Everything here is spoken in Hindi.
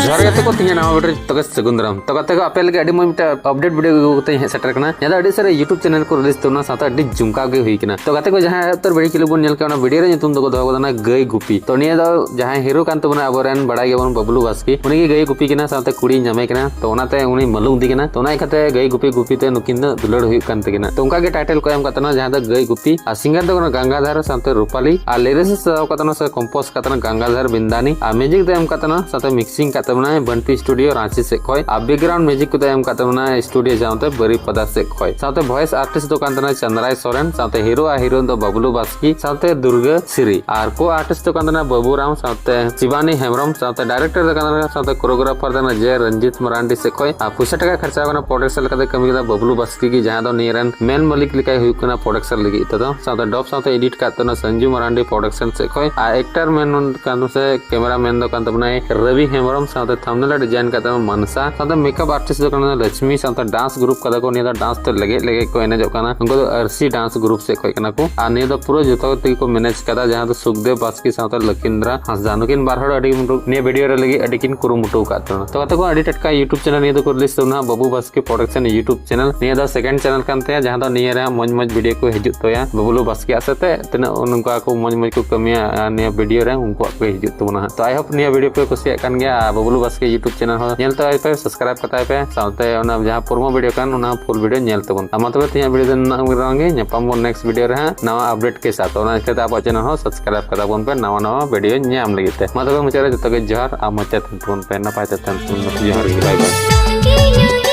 जोहार गाते को तीन नवा वीडियो तक सगुंदराम तो गाते को आपे लगे अडी मोय अपडेट वीडियो को हे सेटर कना या अडी सारे यूट्यूब चैनल को रिलीज तोना साथ अडी जुमका गे हुई कना तो गाते को जहां उत्तर बड़ी किलो बन नेल के वीडियो रे तुम दो दो ना गई गुपी तो निया दो जहां हीरो कान तो बना अबोरन बड़ा गेबन बबलू बास्की उनी गई गुपी कना साथ कुड़ी नामे कना तो ओनाते उनी मलुंग दी कना तो ना इखाते गई गुपी ते नुकिन दुलड़ हुई कान ते कना तो उनका के टाइटल को एम कतना जहां द गई गुपी आ सिंगर दो गंगाधर साथ रूपाली आ लिरिक्स कतना से कंपोज कतना गंगाधर बिंदानी आ म्यूजिक दो एम कतना साथ मिक्सिंग कतना बंटी स्टूडियो रांची से खोय आ बैकग्राउंड म्यूजिक को एम कतना स्टूडियो जाते बरीपदा से खोय साथे वॉइस आर्टिस्ट दो कांतना चंद्राय सोरेन साथे हीरो आ हीरोइन दो बबलू बास्की साथे दुर्गा श्री आर को आर्टिस्ट दो कांतना बाबूराम साथे शिवानी हेमरम साथे डायरेक्टर दो कांतना साथे कोरियोग्राफर दो जय रंजीत मरांडी से खोय आ पैसा टका खर्चा करना प्रोडक्शन लगा कमी का बबलू बास्की की जहां दो नियरन मेन मालिक लिखा हुई कना प्रोडक्शन लगी तो साथे डॉप साथे एडिट कातना संजू मरांडी प्रोडक्शन से खोय आ एक्टर मेन कानो से कैमरामैन दो कांतना रवि हेमरम साथे थंबनेल डिजाइन का मनसा साथ मेकअप आर्टिस्ट दो लक्ष्मी साथ डांस ग्रुप का को निया डांस तो लगे को एने जो काना उनको आरसी डांस ग्रुप से कोई कना को आ निया पूरा जोतो को मैनेज कदा जहां तो सुखदेव बास्की साथ लखिंद्रा हंसदानु किन बार हड़ अडी ने वीडियो रे लगी अडी किन कुरुमुटु का तो कते को अडी टटका YouTube चैनल निया को रिलीज तोना बबू बास्की प्रोडक्शन YouTube चैनल निया द सेकंड चैनल कानते जहां दो निया रे मज मज वीडियो को हिजुत तोया बबलू बास्की आसते तना उनका को मज मज को कमिया निया वीडियो रे उनको को हिजुत तोना तो आई होप निया वीडियो पे कुसिया कान गया बबलू बास्की YouTube चैनल हो नेल तो पे सब्सक्राइब कताय पे साथे ओना जहां प्रोमो वीडियो कान ओना फुल वीडियो नेल तबन अमा तबे तिया वीडियो रंगे नेपाम नेक्स्ट वीडियो रे नवा अपडेट के साथ ओना के आप चैनल हो सब्सक्राइब कता बन पे नवा नवा वीडियो न्याम लगिते मा तबे मुचारे जतो के जोहार आ मचा तबन पे नपाय तन जोहार बाय बाय